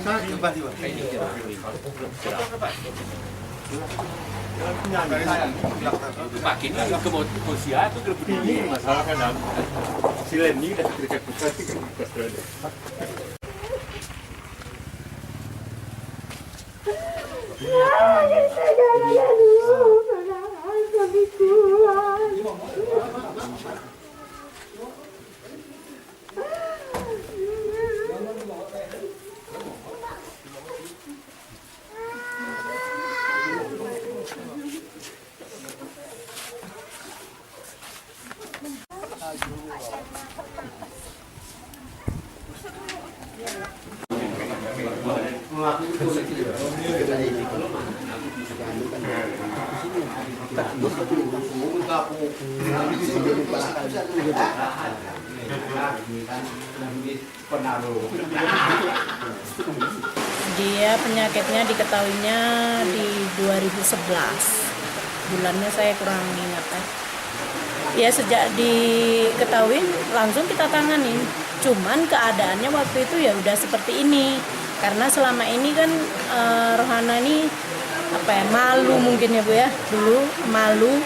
Makin kemudian itu lebih masalah kan silen ini udah kerja Dia penyakitnya diketahuinya di 2011. Bulannya saya kurang ingat ya. Ya sejak diketahui langsung kita tangani. Cuman keadaannya waktu itu ya udah seperti ini. Karena selama ini kan Rohana ini malu mungkin ya Bu ya. Dulu malu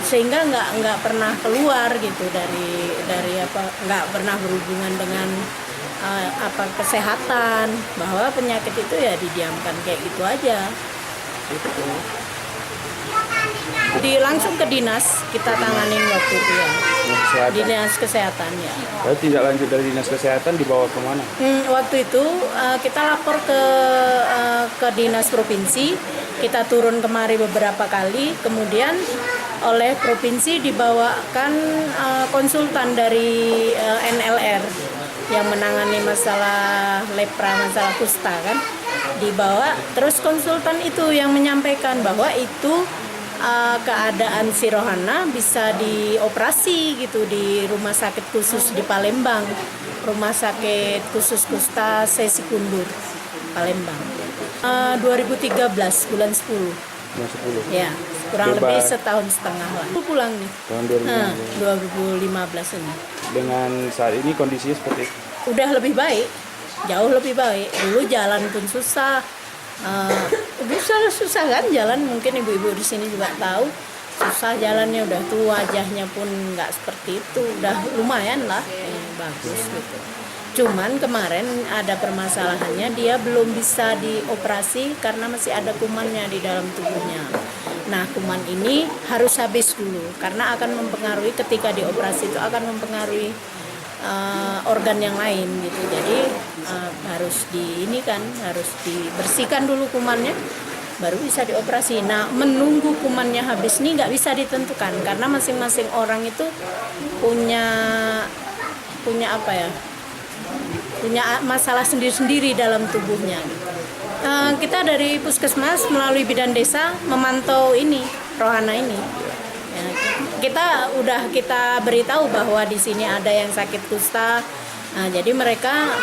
sehingga nggak pernah keluar gitu dari nggak pernah berhubungan dengan kesehatan, bahwa penyakit itu ya didiamkan kayak gitu aja gitu. Langsung ke dinas kita tanganin waktu itu ya, dinas kesehatan ya. Lalu tidak lanjut dari dinas kesehatan dibawa kemana? Waktu itu kita lapor ke dinas provinsi, kita turun kemari beberapa kali, kemudian oleh provinsi dibawakan konsultan dari NLR yang menangani masalah lepra, masalah kusta kan, dibawa, terus konsultan itu yang menyampaikan bahwa itu keadaan si Rohana bisa dioperasi gitu di rumah sakit khusus di Palembang, rumah sakit khusus kusta Sesi Kundur Palembang. 2013 bulan 10. Ya, kurang lebih setahun setengah lah. Pulang nih. Tahun 2015 ini. Dengan saat ini kondisinya seperti itu? Udah lebih baik, jauh lebih baik. Dulu jalan pun susah. Susah kan jalan, mungkin ibu-ibu di sini juga tahu. Susah jalannya, udah tua, wajahnya pun nggak seperti itu. Udah lumayan lah, bagus gitu. Cuman kemarin ada permasalahannya, dia belum bisa dioperasi karena masih ada kumannya di dalam tubuhnya. Nah, kuman ini harus habis dulu karena akan mempengaruhi, ketika dioperasi itu akan mempengaruhi organ yang lain gitu. Jadi harus harus dibersihkan dulu kumannya baru bisa dioperasi. Nah, menunggu kumannya habis nih nggak bisa ditentukan karena masing-masing orang itu punya masalah sendiri-sendiri dalam tubuhnya. Kita dari puskesmas melalui bidan desa memantau ini Rohana ini. Ya, kita beritahu bahwa di sini ada yang sakit kusta. Nah, jadi mereka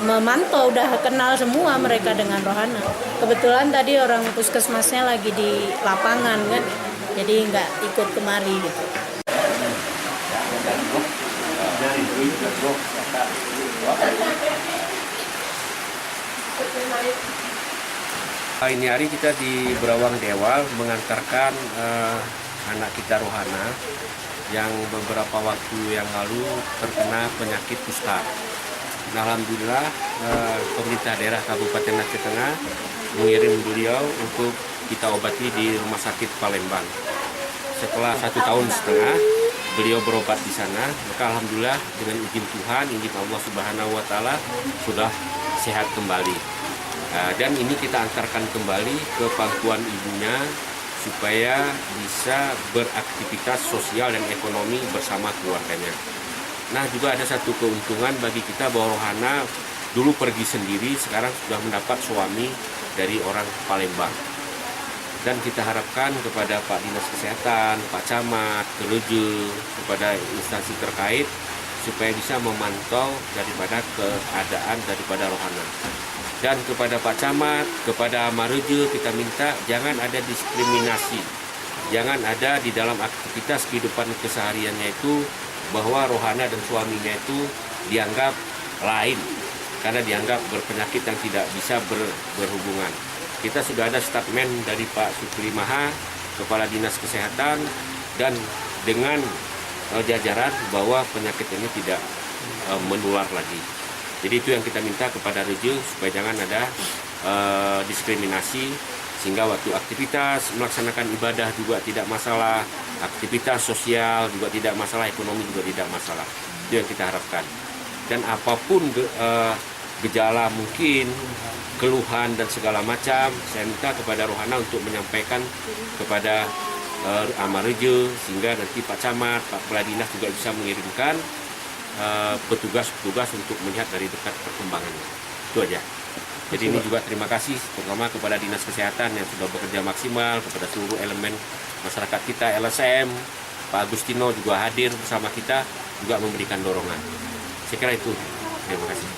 memantau, udah kenal semua mereka dengan Rohana. Kebetulan tadi orang puskesmasnya lagi di lapangan kan, jadi nggak ikut kemari gitu. Ini hari kita di Berawang Dewal mengantarkan anak kita Rohana yang beberapa waktu yang lalu terkena penyakit kusta. Nah, alhamdulillah pemerintah daerah Kabupaten Aceh Tengah mengirim beliau untuk kita obati di Rumah Sakit Palembang. Setelah 1,5 tahun beliau berobat di sana, maka alhamdulillah dengan izin Tuhan, izin Allah Subhanahu wa Ta'ala sudah sehat kembali. Dan ini kita antarkan kembali ke pangkuan ibunya supaya bisa beraktivitas sosial dan ekonomi bersama keluarganya. Nah, juga ada satu keuntungan bagi kita bahwa Rohana dulu pergi sendiri, sekarang sudah mendapat suami dari orang Palembang. Dan kita harapkan kepada Pak Dinas Kesehatan, Pak Camat, Kereje, kepada instansi terkait supaya bisa memantau daripada keadaan daripada Rohana. Dan kepada Pak Camat, kepada Mareje kita minta jangan ada diskriminasi. Jangan ada di dalam aktivitas kehidupan kesehariannya itu bahwa Rohana dan suaminya itu dianggap lain. karena dianggap berpenyakit yang tidak bisa berhubungan. Kita sudah ada statement dari Pak Supri Maha, Kepala Dinas Kesehatan, dan dengan jajaran bahwa penyakit ini tidak menular lagi. Jadi itu yang kita minta kepada Rejo, supaya jangan ada diskriminasi, sehingga waktu aktivitas melaksanakan ibadah juga tidak masalah, aktivitas sosial juga tidak masalah, ekonomi juga tidak masalah. Itu yang kita harapkan. Dan apapun gejala mungkin, keluhan dan segala macam, saya minta kepada Rohana untuk menyampaikan kepada Amarejo, sehingga nanti Pak Camat, Pak Kepala Dinas juga bisa mengirimkan petugas-petugas untuk melihat dari dekat perkembangannya. Itu aja. Jadi ini juga terima kasih terutama kepada Dinas Kesehatan yang sudah bekerja maksimal, kepada seluruh elemen masyarakat kita, LSM, Pak Agustino juga hadir bersama kita, juga memberikan dorongan. Saya kira itu. Terima kasih.